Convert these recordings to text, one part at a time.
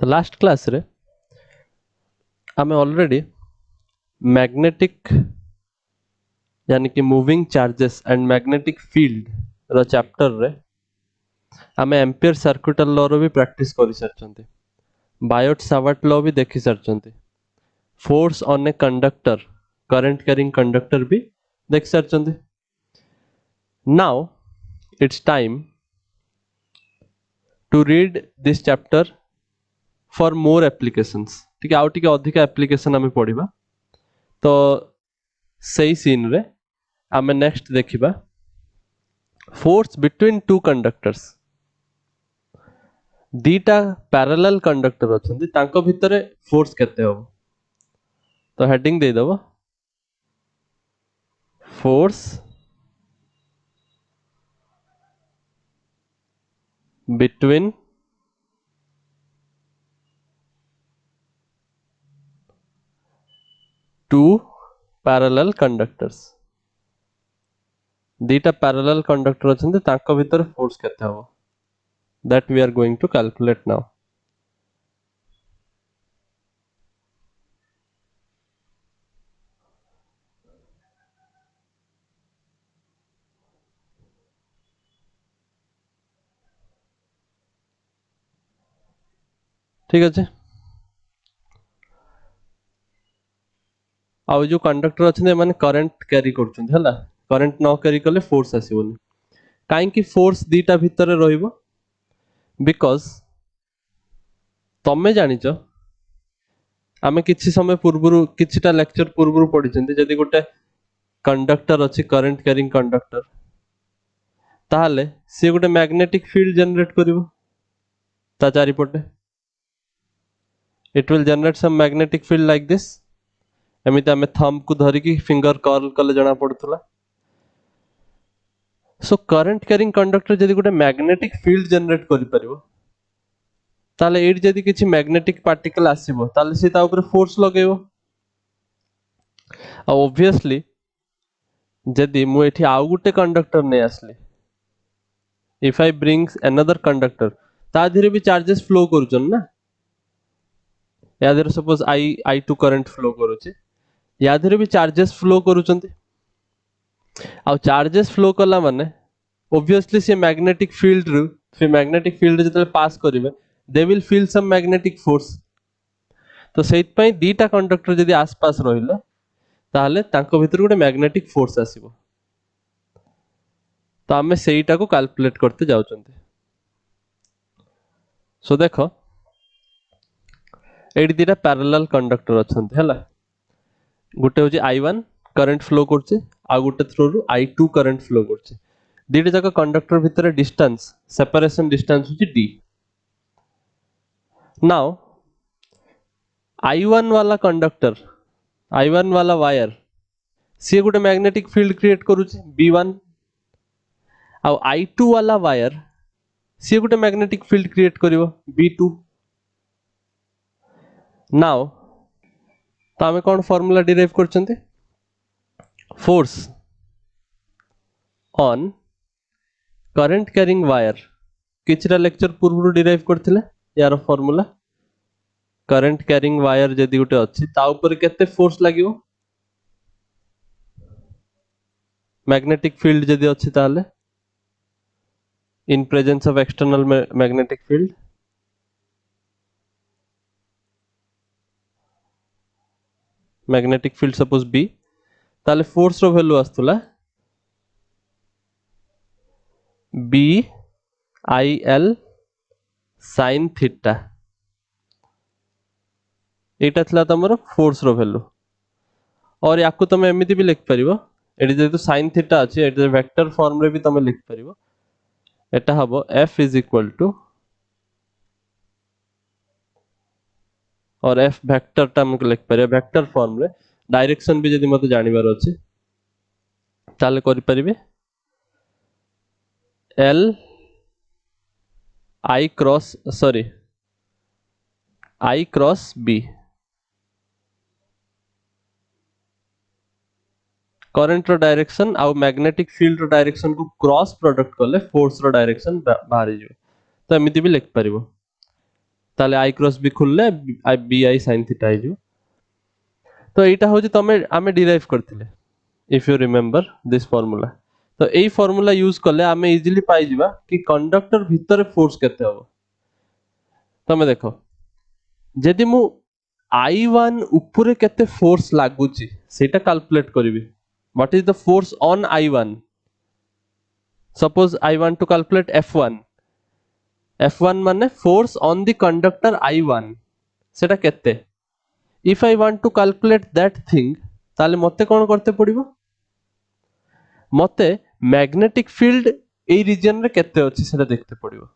तो last class रे आमे ऑलरेडी मैग्नेटिक यानी कि moving charges and magnetic field रो चैप्टर रे आमे एम्पियर सर्किटल लॉ रो भी प्रैक्टिस करि सरचंती, बायोट सावर्ट लॉ भी देखि सरचंती, force on a conductor current carrying conductor भी देख सरचंती। Now it's time to read this chapter for more applications. ठीक है, आउ टिके अधिक एप्लीकेशन आमे पढिबा। तो सही सीन रे आमे नेक्स्ट देखिबा फोर्स बिटवीन टू कंडक्टर्स। दीटा पैरेलल कंडक्टर अछंती, तांको भितरे फोर्स केते हो। तो हेडिंग दे दबो force between two parallel conductors. दीटा पैरेलल कंडक्टर अछंती, तांको भितरे फोर्स केते हो, that we are going to calculate now. ठीक अछि। आ जो कंडक्टर अछंती माने करंट कैरी करछंती हला, करंट न कैरी करले फोर्स आसीबोनी। काहे कि फोर्स दीटा भितरे रहिबो, बिकॉज तमे जानिचो आमे किछि समय पूर्वरु किछिटा लेक्चर पूर्वरु पढिचंती, जदि गोटे कंडक्टर अछि करंट कैरिंग कंडक्टर ताहले से गोटे मैग्नेटिक फील्ड जनरेट करिवो ता चारिपटे। It will generate some magnetic field like this. एमिति आमे थंब को धरिकी फिंगर कर्ल कले जणा पडुथला। सो करंट कैरिंग कंडक्टर जदि गोटे मैग्नेटिक फील्ड जनरेट करि परिवो ताले एट जदि किछि मैग्नेटिक पार्टिकल आसीबो ताले से ता ऊपर फोर्स लगेबो। ऑब्वियसली जदि मु एठी आउ गुटे कंडक्टर नै आसली, if I brings another conductor ता धीरे भी चार्जेस फ्लो करूछन ना। या धीरे सपोज आई2 करंट फ्लो करूछि, या धीरे भी चार्जेस फ्लो करूछंती। आ चार्जेस फ्लो कला माने ऑब्वियसली से मैग्नेटिक फील्ड रु से मैग्नेटिक फील्ड जतले पास करिवे they will feel some magnetic force. तो सेइत पई दीटा कंडक्टर जदि आसपास रहिले ताहले तांको भितर गोटे मैग्नेटिक फोर्स आसीबो। तो आमे सेईटा को कैलकुलेट करते जाउचंती। सो देखो एडी दीटा पैरेलल कंडक्टर अछंती हला, गुटे होची I1 करंट फ्लो करछि, आ गुटे थ्रू रु I2 करंट फ्लो करछि। दीटा जाक कंडक्टर भितर डिस्टेंस सेपरेशन डिस्टेंस होची d। नाउ I1 वाला कंडक्टर, I1 वाला वायर सी गुटे मैग्नेटिक फील्ड क्रिएट करूछि B1, आ I2 वाला वायर सी गुटे मैग्नेटिक फील्ड क्रिएट करिवो B2। नाउ तो आमे कोन फार्मूला डिराइव करछंती, force on current carrying wire किछटा लेक्चर पूर्व डिराइव करथिले। यार फार्मूला करंट कैरिंग वायर जदि गुटे अछि ता ऊपर केते फोर्स लागिवो, मैग्नेटिक फील्ड जदि अछि ताले in presence of external magnetic field magnetic field suppose B ताले फोर्स रो वैल्यू आस्तुला BIL sin थीटा। एटा थला तमरो फोर्स रो वैल्यू। और याकू तमे एमिति भी लिख परिबो, एडी जेतु sin थीटा अछि एटा वेक्टर फॉर्म रे भी तमे लिख परिबो। एटा हबो F इज इक्वल टू और F वेक्टर टा हमको लिख परिबो वेक्टर फॉर्म रे। डायरेक्शन भी जदि मते जानिबार अछि ताले करि परिबे L I cross B। Current रो डायरेक्शन आ मैग्नेटिक फील्ड रो डायरेक्शन को क्रॉस प्रोडक्ट करले फोर्स रो डायरेक्शन बाहरी जो। तो एमिति भी लिख परिबो ताले आई क्रॉस बी खुलले बी आई sin थीटा हो जो। तो एटा होची तमे आमे डिराइव करथिले if you remember this formula. तो एई फार्मूला यूज करले आमे इजीली पाई जिबा कि कंडक्टर भितर फोर्स केते हो। तमे देखो जदि मु I1 ऊपर केते फोर्स लागुची सेटा कैलकुलेट करिवि। What is the force on I1? Suppose I want to calculate F1. F1 माने force on the conductor I1 सेटा केते। If I want to calculate that thing ताले मते कोन करते पड़िबो, मते मैग्नेटिक फील्ड ए रीजन रे केते अछि सेटा देखते पड़िबो।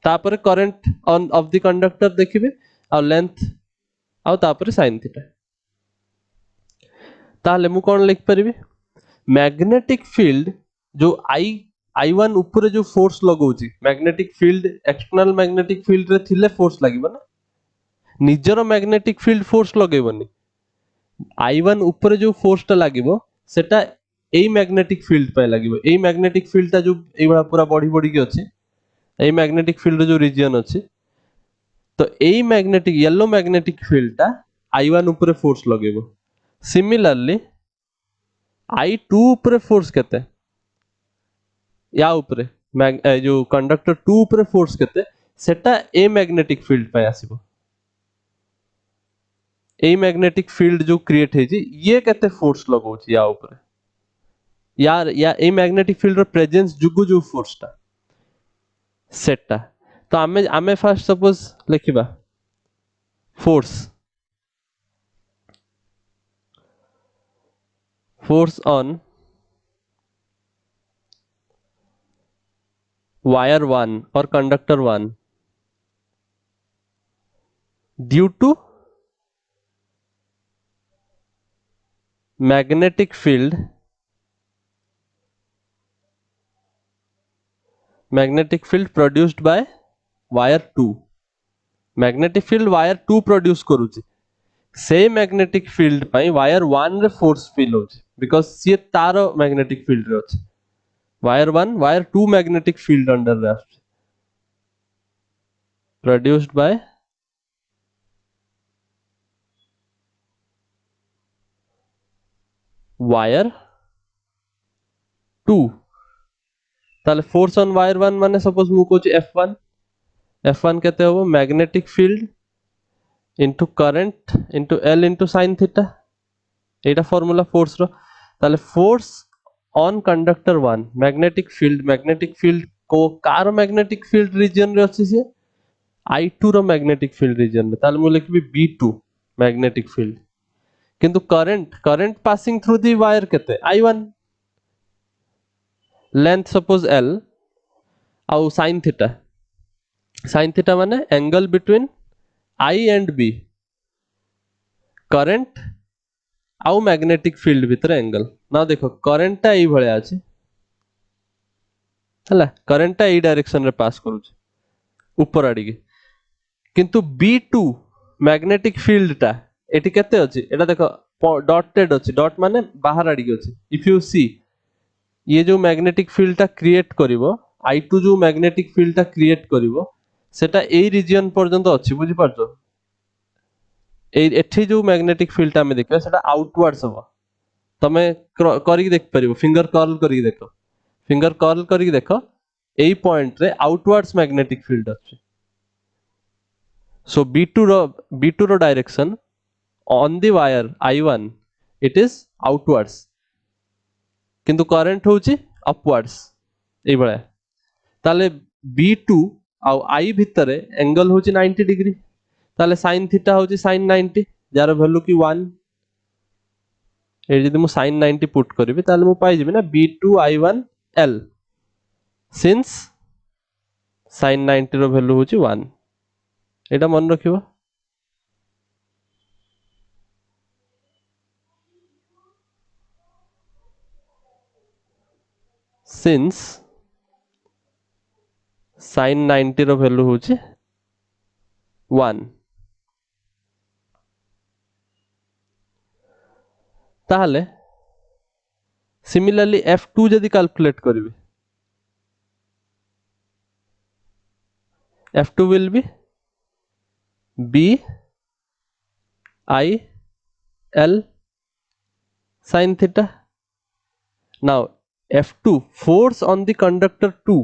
तापर current on of the conductor देखिबे आ लेंथ आ तापर sin थीटा। ताले मु कोन लिख परिबी, मैग्नेटिक फील्ड जो I1 ऊपर जो फोर्स लगौची magnetic field external magnetic field रे थिले फोर्स लागिबो ना, निजर मैग्नेटिक फील्ड फोर्स लगेबोनी। I1 ऊपर जो फोर्स टा लागिबो सेटा एई मैग्नेटिक फील्ड पे लागिबो। एई मैग्नेटिक फील्ड टा जो एई बड़ा पूरा बॉडी बॉडी के अछि, एई मैग्नेटिक फील्ड जो रीजन अछि, तो एई मैग्नेटिक येलो मैग्नेटिक फील्ड टा I1 ऊपर फोर्स लगेबो। सिमिलरली I2 ऊपर फोर्स केते या ऊपर जो कंडक्टर 2 ऊपर फोर्स केते सेटा ए मैग्नेटिक फील्ड पे आसीबो। ए मैग्नेटिक फील्ड जो क्रिएट हेजी ये केते फोर्स लगौची या ऊपर यार या ए मैग्नेटिक फील्ड रो प्रेजेंस जुगु जो फोर्स टा सेटा। तो आमे आमे फर्स्ट सपोज लिखिबा force on wire 1 or conductor 1 due to magnetic field produced by wire 2। magnetic field wire 2 produce करूची से magnetic field पाई wire 1 रे force feel होची because C taro magnetic field रे अछि। wire 1 wire 2 magnetic field under रे आछि produced by wire 2। ताले force on wire 1 माने सपोज मु कोची F1 केते हो magnetic field into current into L into sin theta. एटा फार्मूला फोर्स रो। ताले force on conductor 1 magnetic field को कार मैग्नेटिक फील्ड रीजन रे अछि से I2 रो मैग्नेटिक फील्ड रीजन रे। ताले मु लिखबी B2 मैग्नेटिक फील्ड किंतु current passing through the wire केते I1 लेंथ सपोज L आउ sin थीटा माने angle between I and B current आउ मैग्नेटिक फील्ड भीतर एंगल ना देखो करंट टा एई भले अछि हला करंट टा एई डायरेक्शन रे पास करूछ ऊपर आडी के किंतु B2 मैग्नेटिक फील्ड टा एटी केते अछि एटा देखो डॉटेड अछि डॉट माने बाहर आडी के अछि। इफ यू सी ये जो मैग्नेटिक फील्ड टा क्रिएट करिवो I2 जो मैग्नेटिक फील्ड टा क्रिएट करिवो सेटा एई रीजन पर्यंत अछि बुझी पारछो। एठी जो मैग्नेटिक फील्ड आमे देखिबा सेटा आउटवर्ड्स हबो। तमे करी देख परिबो फिंगर कर्ल करी देखो देखो एई पॉइंट रे आउटवर्ड्स मैग्नेटिक फील्ड अछि। सो B2 रो direction on the wire I1 it is outwards किंतु करंट होची अपवर्ड्स एई बळे। ताले B2 आउ I भितरे एंगल होची 90 डिग्री ताले sin थीटा होची sin 90 जार वैल्यू की 1। ए जदि मु sin 90 पुट करबी ताले मु पाई जेबी ना B2 I1 L since sin 90 रो वैल्यू होची 1। एटा मन रखिबो सिंस sin 90 रो वैल्यू होची 1। ताहले सिमिलरली F2 जदि कैलकुलेट करबी F2 will be B I L sin theta. Now F2 force on the conductor 2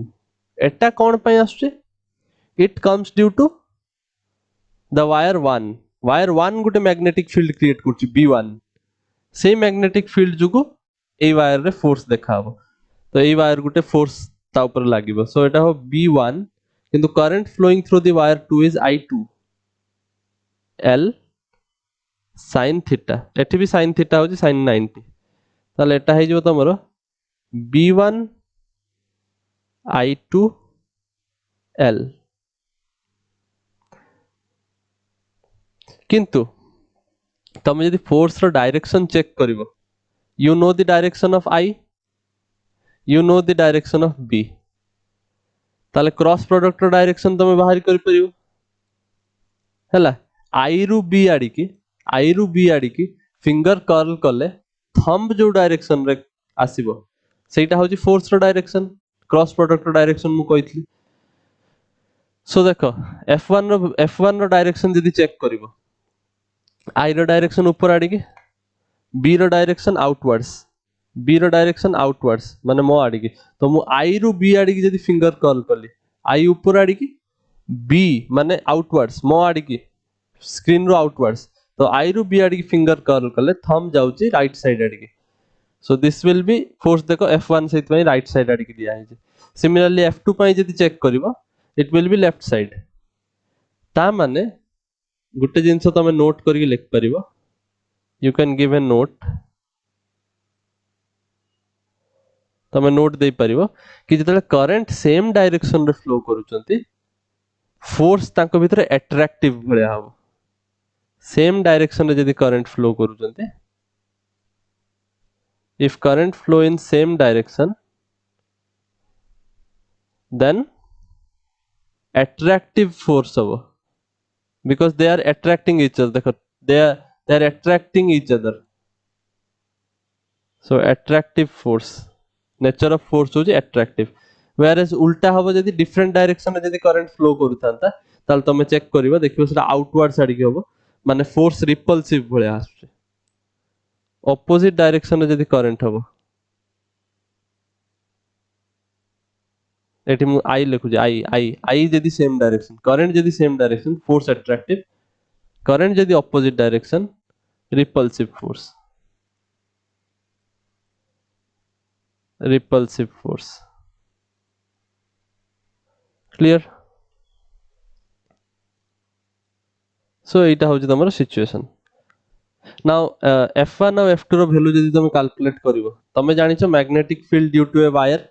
एटा कौन पाई आसुचे? It comes due to the wire 1. Wire 1 गोटे magnetic field create करछि B1. से magnetic field जुगु a wire रे force देखा हबो. तो a wire गोटे force ता ऊपर लागिबो. सो एटा हो B1 किंतु current flowing through the wire 2 is I2 L sin theta. एठी भी sin थीटा होची sin 90. ताले एटा हे जो तमरो B1 I2 L. किंतु तमे यदि फोर्स रो डायरेक्शन चेक करिवो, you know the direction of I, you know the direction of B. ताले क्रॉस प्रोडक्ट रो डायरेक्शन तमे बाहर करि परिवो हैला. I रु B आडी की, I रु B आडी की फिंगर कर्ल कले थंब जो डायरेक्शन रे आसीबो सेटा होची फोर्स रो डायरेक्शन. क्रॉस प्रोडक्ट रो डायरेक्शन मु कहितली. सो देखो F1 रो डायरेक्शन यदि चेक करिवो, I रो डायरेक्शन ऊपर आडी की, B रो डायरेक्शन आउटवर्ड्स, B रो डायरेक्शन आउटवर्ड्स माने मो आडी की. तो मु I रु B आडी की यदि फिंगर कर्ल कली, I ऊपर आडी की, B माने आउटवर्ड्स मो आडी की स्क्रीन रो आउटवर्ड्स. तो I रु B आडी की फिंगर कर्ल कले थंब जाउची राइट साइड आडी की. So this will B force. देखो F1 सहित में राइट साइड आडी की दिया है. सिमिलरली F2 पई यदि चेक करिवो it will be left side. ता माने गुटे जिंस तमे नोट करके लिख परिवो. You can give a note. तमे नोट दे परिवो कि जतले करंट सेम डायरेक्शन रे फ्लो करूचंती फोर्स तांको भितर अट्रैक्टिव भलिया हबो. सेम डायरेक्शन रे जदि करंट फ्लो करूचंती, if current flow in same direction then attractive force habo because they are attracting each other. देखो they are attracting each other. So attractive force, nature of force होची attractive. Whereas उल्टा हबो जदि different direction रे जदि current flow करूथांता ताल तमे check करिवो देखिवो सेटा आउटवर्ड साइड की हबो माने फोर्स रिपल्सिव भलिया आसुची. ऑपोजिट डायरेक्शन रे जदि करंट हबो, एठी मु I लिखुची I जदि सेम डायरेक्शन, करंट जदि same direction force attractive, current जदि opposite direction repulsive force. Repulsive force. Clear. So एटा होची तमरो सिचुएशन. नाउ F1 और F2 रो वैल्यू जदि तुम कैलकुलेट करिवो, तमे जानिछो magnetic field due to a wire,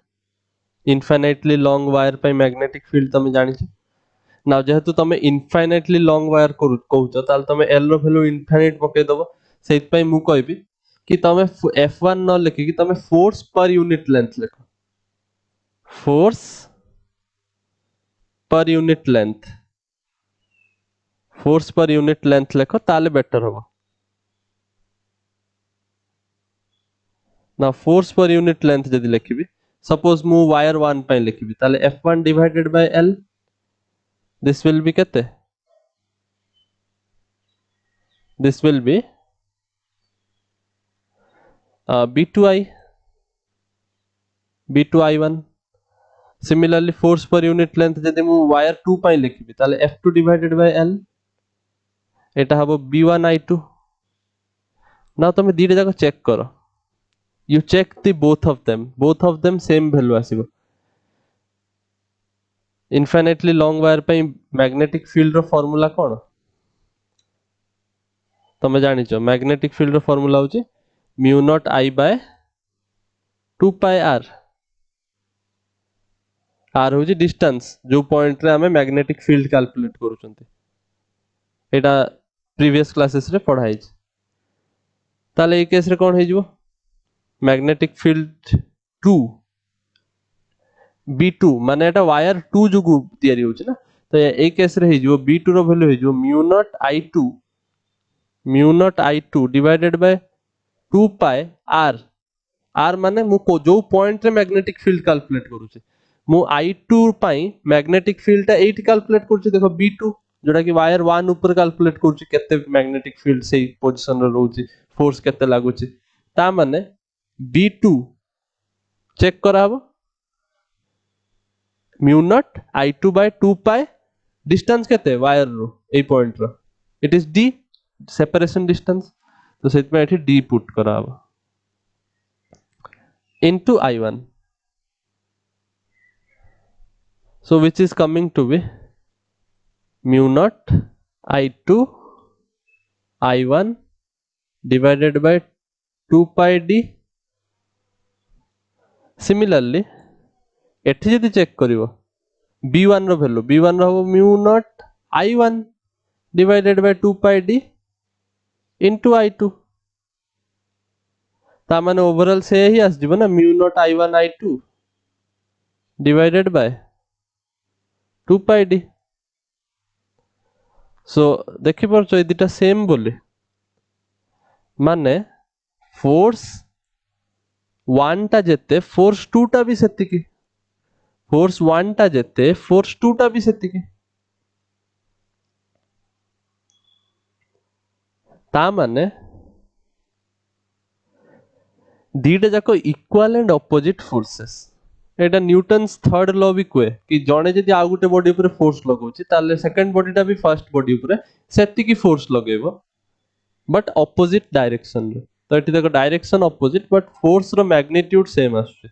infinitely long wire पे मैग्नेटिक फील्ड तमे जानिछो. नाउ जेहेतु तमे इनफाइनाइटली लॉन्ग वायर कहूचो ताल तमे L रो वैल्यू इनफाइनाइट पके दबो. सेत पई मु कहबी कि तमे F1 न लिखि कि तमे फोर्स पर यूनिट लेंथ लिखो. Force per unit length, force per unit length लिखो ताले बेटर होबो. ना फोर्स पर यूनिट लेंथ जदि लिखिबी, सपोज मु वायर 1 पई लिखिबी ताले F1 divided by L. This will be केते? This will be B2I, B2I1. Similarly force per unit length जदि मु वायर 2 पई लिखिबी ताले F2 डिवाइडेड बाय L. एटा हबो B1I2. ना तमे दीटा जाको चेक करो. You check the both of them same value आसीबो. इनफाइनाइटली लॉन्ग वायर पे मैग्नेटिक फील्ड रो फार्मूला कोन? तमे जानिचो मैग्नेटिक फील्ड रो फार्मूला होची mu naught I by 2 pi r. r होची डिस्टेंस जो पॉइंट रे हमें मैग्नेटिक फील्ड कैलकुलेट करूचंती. एटा प्रीवियस क्लासेस रे पढ़ाई छ. ताले ए केस रे कोन हे जिवो? मैग्नेटिक फील्ड 2 B2 माने एटा वायर 2 जुगु तयारी होची ना. तो ए केस रे हे जिवो B2 रो वैल्यू हे जिवो mu naught I2 divided by 2 pi r. r माने मु को जो पॉइंट रे मैग्नेटिक फील्ड कैलकुलेट करूची, मु I2 पाई मैग्नेटिक फील्ड ता 8 कैलकुलेट करूची. देखो B2 जोटा कि वायर 1 ऊपर कैलकुलेट करूची केते मैग्नेटिक फील्ड से पोजीशन रे रहउची फोर्स केते लागुची ता माने B2 चेक कराबो mu naught I2 by 2 pi distance केते वायर रो ए पॉइंट रो it is D separation distance तो सेट में एठी D पुट कराबो into I1 so which is coming to be mu naught I2 I1 divided by 2 pi D similarly एठी जदि चेक करिवो B1 रो वैल्यू B1 रो हो mu naught I1 divided by 2 pi D into I2 ता माने overall से ही आस जिवो ना mu naught I1 I2 divided by 2 pi D सो देखि परछो ए दिटा same बोली माने फोर्स 1 टा जेते फोर्स 2 टा भी सेतिकी फोर्स 1 टा जेते फोर्स 2 टा भी सेतिकी ता माने दीटा जाको equal and opposite forces Etah Newton's third law भी कहे कि जणे जदि आ गुटे बॉडी ऊपर फोर्स लगाउची ताले सेकंड बॉडीटा भी फर्स्ट बॉडी ऊपर सेतिकी फोर्स लगेबो बट ऑपोजिट डायरेक्शन रे तो एठी देखो डायरेक्शन ऑपोजिट बट फोर्स रो मैग्नीट्यूड सेम आछे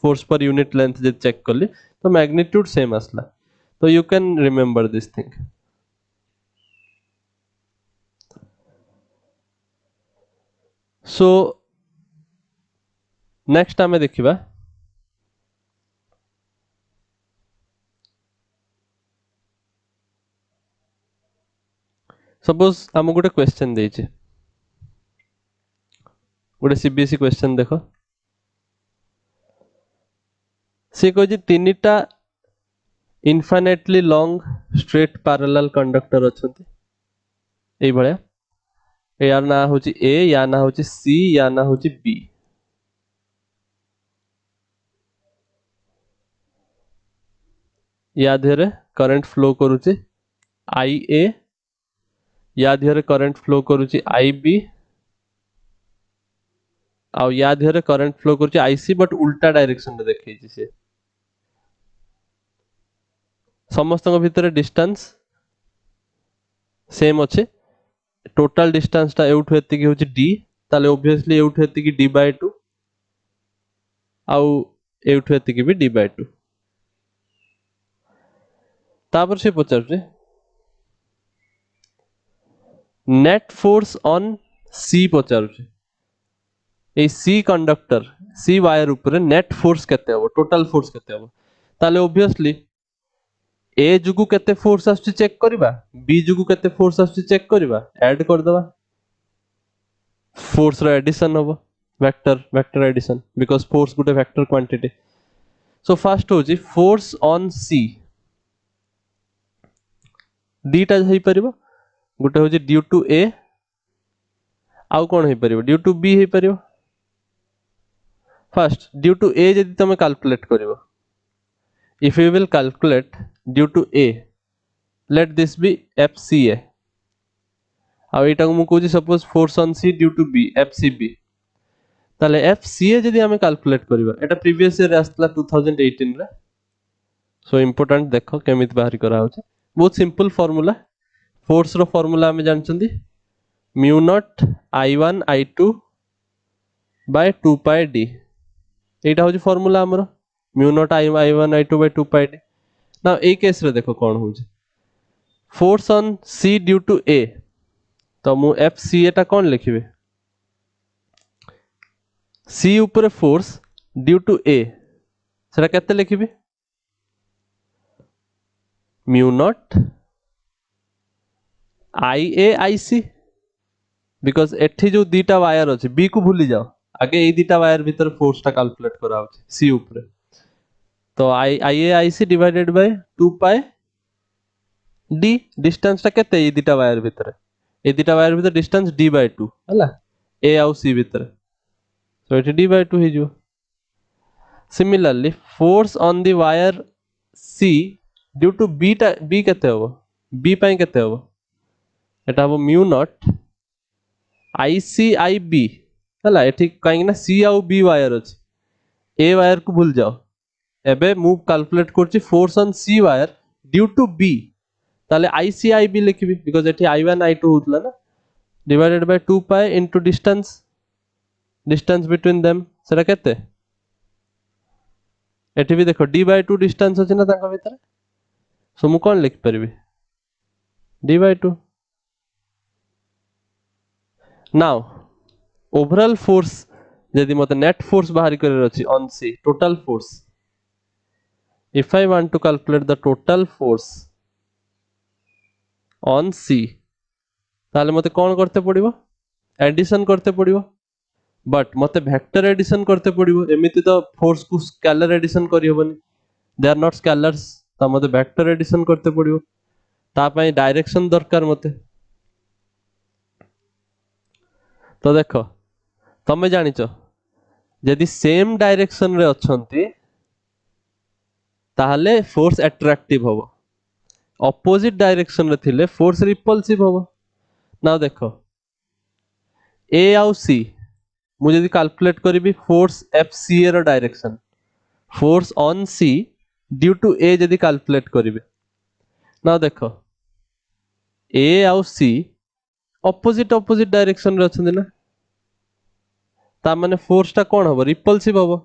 फोर्स पर यूनिट लेंथ जे चेक करली तो मैग्नीट्यूड सेम आसला तो you can remember this thing so next आमे देखिबा सपोज हम गोटे क्वेश्चन देइछे गोटे सीबीएसई क्वेश्चन देखो से कह तीनटा infinitely long straight parallel conductor अछंती एई भलिया यार ना होची ए या ना होची सी या ना होची बी या देरे करंट फ्लो करूची आई ए या देरे करंट फ्लो करूची आई बी आ या देरे करंट फ्लो करूची आई सी बट उल्टा डायरेक्शन रे देखैची से समस्त भितर डिस्टेंस सेम अच्छे टोटल डिस्टेंस टा एउठु एतिकी होची d ताले ऑब्वियसली एउठु एतिकी d by 2 आउ एउठु एतिकी भी d by 2 तापर से पचारजे नेट फोर्स ऑन c पचारजे ए c कंडक्टर c वायर ऊपर नेट फोर्स केते हो टोटल फोर्स केते हो ताले ऑब्वियसली ए जुगु केते फोर्स आछी चेक करबा बी जुगु केते फोर्स आछी चेक करबा ऐड कर दबा फोर्स रो एडिशन होबो vector vector addition because force गुटे वेक्टर क्वांटिटी सो फर्स्ट होची फोर्स ऑन सी दीटा हेई परिबो गुटे होची ड्यू टू ए आउ कोन हेई परिबो ड्यू टू बी हेई परिबो फर्स्ट ड्यू टू ए जदि तमे कैलकुलेट करिवो if you will calculate due to a let this be FCA अब एटा को मु कहूची suppose force on C due to B FCB ताले FCA जदि हमें कैलकुलेट करिवो एटा प्रीवियस ईयर आस्तला 2018 रे सो इंपोर्टेंट देखो केमित बाहरी करा होचे बहुत सिंपल फार्मूला फोर्स रो फार्मूला हमें जानचंदी mu naught I1 I2 by 2 pi d एटा होची फार्मूला हमरो mu naught I1 I2 by 2 pi d now ए केस रे देखो कोन होची force on C due to A तो मु FCA टा कोन लिखिबे C ऊपर फोर्स ड्यू टू A सेटा केते लिखिबे mu naught IA IC because एठी जो दीटा वायर अछि B को भूली जाओ आगे ए दीटा वायर भीतर फोर्स टा कैलकुलेट करा होची C ऊपर तो IA IC divided by 2 pi d distance टा केते ए दीटा वायर भीतर डिस्टेंस d by 2 हला a आउ c भीतर सो इट d by 2 हे जो similarly force on the wire c due to b केते हो बी पाई केते हबो एटा हबो म्यू नॉट ICIB हला एठी काई ना सी आउ बी वायर अछि ए वायर को भूल जाओ एबे मु कैलकुलेट करछि force on C wire due to B ताले ICIB लिखबी बिकॉज़ एठी I1 I2 होतला ना divided by 2 pi into distance between them सेटा केते एठी भी देखो d by 2 डिस्टेंस अछि ना ताका भीतर सो मु कोन लिख परबी d by 2 now overall force यदि मते नेट फोर्स बाहर करे अछि on C total force if I want to calculate the total force on C ताले मते कोन करते पड़िबो एडिशन करते पड़िबो बट मते वेक्टर एडिशन करते पड़िबो एमिति तो फोर्स को स्केलर एडिशन करि होबनी दे आर नॉट स्केलर्स ता मते वेक्टर एडिशन करते पड़िबो ता पई डायरेक्शन दरकार मते तो देखो तमे जानिचो यदि सेम डायरेक्शन रे अछंती ताहले फोर्स अट्रैक्टिव होबो ऑपोजिट डायरेक्शन रे थिले फोर्स रिपल्सिव होबो नाउ देखो ए आउ सी मु यदि कैलकुलेट करिबी फोर्स FCA रो direction force on C due to A यदि कैलकुलेट करिबी नाउ देखो ए आउ सी ऑपोजिट डायरेक्शन रे अछंती ना ता माने फोर्स ता कोन होबो रिपल्सिव होबो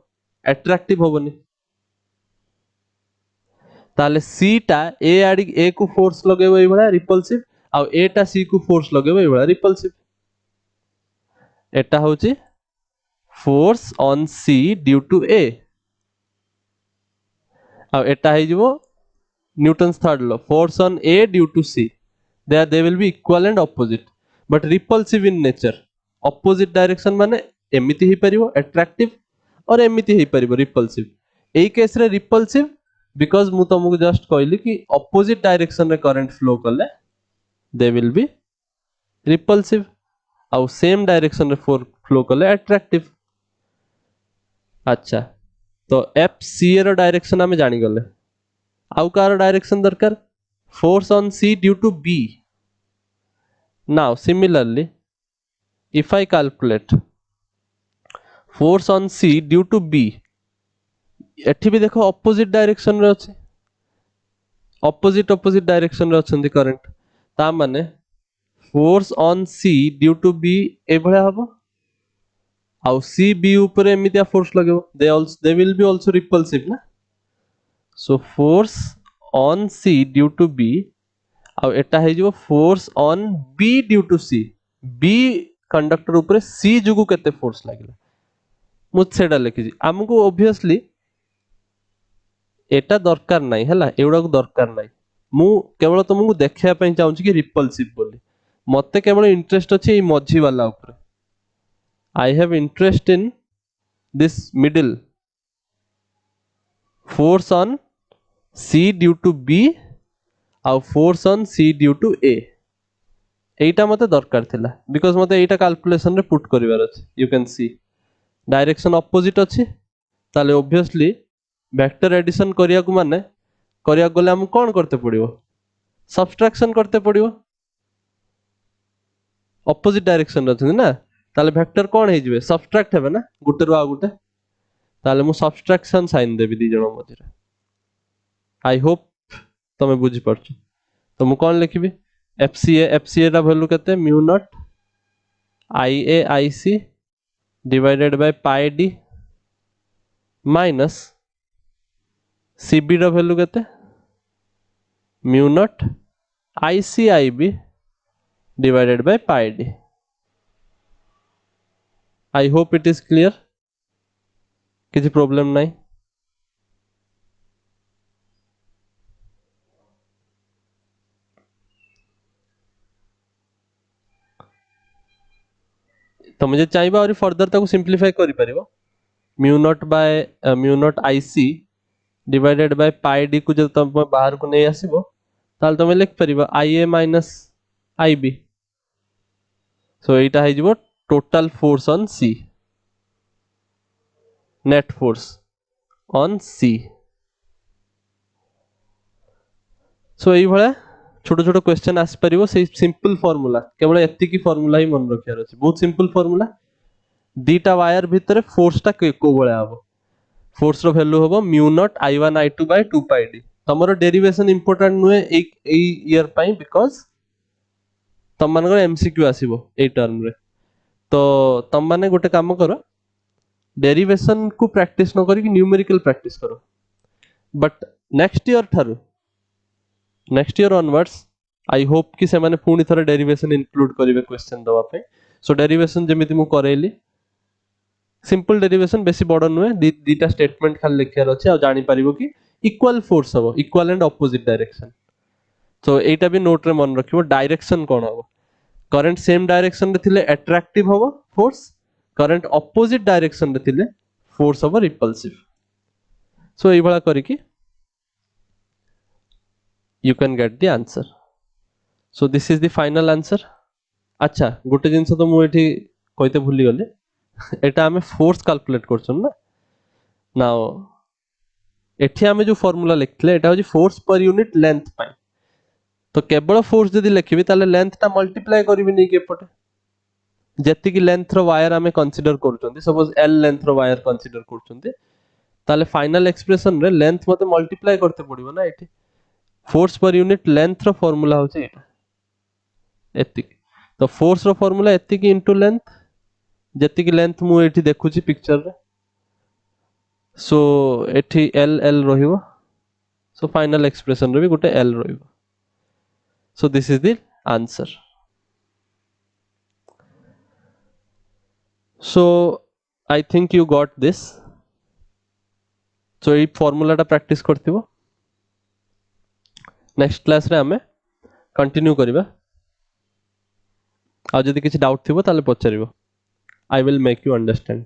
अट्रैक्टिव होबोनी ताले सी टा ए आडी ए को फोर्स लगेबो एई भला रिपल्सिव आ ए टा सी को फोर्स लगेबो एई भला रिपल्सिव एटा होची force on C due to A आ एटा हे जिवो Newton's third law force on A due to C they will be equal and opposite but repulsive in nature opposite direction माने एमिति ही परिबो अट्रैक्टिव और एमिति ही परिबो रिपल्सिव एई केस रे रिपल्सिव बिकॉज मु तुमको जस्ट कहली कि ऑपोजिट डायरेक्शन रे करंट फ्लो करले दे विल बी रिपल्सिव आउ सेम डायरेक्शन रे फ्लो करले अट्रैक्टिव अच्छा तो FCA रो डायरेक्शन हमें जानी गले आउ कार डायरेक्शन दरकार force on C due to B now similarly if I calculate force on C due to B एठी भी देखो ऑपोजिट डायरेक्शन रे अछि ऑपोजिट डायरेक्शन रे अछंती करंट ता माने force on C due to B ए भले हबो आउ C B ऊपर एमितिया फोर्स लगेबो they will be also repulsive ना so force on C due to B आउ एटा हे जो force on B due to C B conductor ऊपर C जुगु केते फोर्स लागिला मु सेडा लिखि हमको ऑब्वियसली एटा दरकार नाही हला एउडा को दरकार नाही मु केवल तुमको देखिया पई चाहूची कि रिपल्सिव बोली मते केवल इंटरेस्ट अछि ए मझी वाला ऊपर I have interest in this middle force on C due to B आउ force on C due to A एटा मते दरकार थिला बिकॉज़ मते एटा कैलकुलेशन रे पुट करिवार अछि you can see direction opposite अछि ताले ऑब्वियसली वेक्टर एडिशन करिया को माने करिया गले हम कोन करते पड़िबो सब्ट्रैक्शन करते पड़िबो ऑपोजिट डायरेक्शन रथि ना ताले वेक्टर कोन हे जिवे सब्ट्रैक्ट हेबे ना गुटे रो आ गुटे ताले मु सब्ट्रैक्शन साइन देबी दी जणो मझे आई होप तमे बुझी परछ तो मु कोन लिखिबी FCA रा वैल्यू केते mu naught IA IC divided by pi d minus CB रा वैल्यू केते mu naught ICIB divided by pi d I hope it is clear किसी प्रॉब्लम नहीं तो मुझे चाहिए और फर्दर ताको सिंपलीफाई करि परिबो mu naught IC divided by pi d को जब तुम बाहर को नहीं आसीबो ताल तुम लिख परिबो IA माइनस IB सो एटा हे जिवो total force on C net force on C सो एई भले छोट छोट क्वेश्चन आसी परिबो से सिंपल फार्मूला केवल एतिकी फार्मूला ही मन रखियार अछि बहुत सिंपल फार्मूला दीटा वायर भितर फोर्स टा को बळा हबो फोर्स रो वैल्यू हबो mu naught I1 I2 by 2 pi d तमरो डेरिवेशन इंपोर्टेंट नुए ए ईयर पई बिकॉज़ तम मानकर एमसीक्यू आसीबो ए टर्म रे तो तम माने गोटे काम करो डेरिवेशन को प्रैक्टिस न करी न्यूमेरिकल प्रैक्टिस करो but next year onwards I hope कि से माने पुनी थरे डेरिवेशन इंक्लूड करिवे क्वेश्चन दवा पे सो डेरिवेशन जेमिति मु करेली सिंपल डेरिवेशन बेसी बड़ नुए दीटा स्टेटमेंट खाली लिखियार अछि आ जानि परिबो कि इक्वल फोर्स हबो इक्वल एंड ऑपोजिट डायरेक्शन तो एटा भी नोट रे मन रखिबो डायरेक्शन कोन हबो करंट सेम डायरेक्शन रे थिले अट्रैक्टिव हबो फोर्स करंट ऑपोजिट डायरेक्शन रे थिले फोर्स हबो रिपल्सिव सो एई भला करी कि you can get the answer so this is the final answer अच्छा गोटे जिंस तो मु एठी कहते भूली गले एटा हमें फोर्स कैलकुलेट करछन ना नाउ एठी हमें जो फार्मूला लिखले एटा हो फोर्स पर यूनिट लेंथ पाई तो केवल फोर्स जदी लिखिबी ताले लेंथ ता मल्टीप्लाई करबी नै के पटे जति की लेंथ रो वायर हमें कंसीडर करछंती सपोज एल लेंथ रो वायर कंसीडर करछंती ताले फाइनल एक्सप्रेशन रे लेंथ मते मल्टीप्लाई करते पड़िबो ना एठी फोर्स पर यूनिट लेंथ रो फार्मूला होचे एटा एतिक तो फोर्स रो फार्मूला एतिक इनटू लेंथ जति की लेंथ मु एठी देखुची पिक्चर रे सो एठी एल एल रहिबो सो फाइनल एक्सप्रेशन रे भी गोटे एल रहिबो so this is the answer so I think you got this so A formula टा प्रैक्टिस करथिबो नेक्स्ट क्लास रे हमें कंटिन्यू करिबा आ जदि किछि डाउट थिबो ताले पचारिबो I will make you understand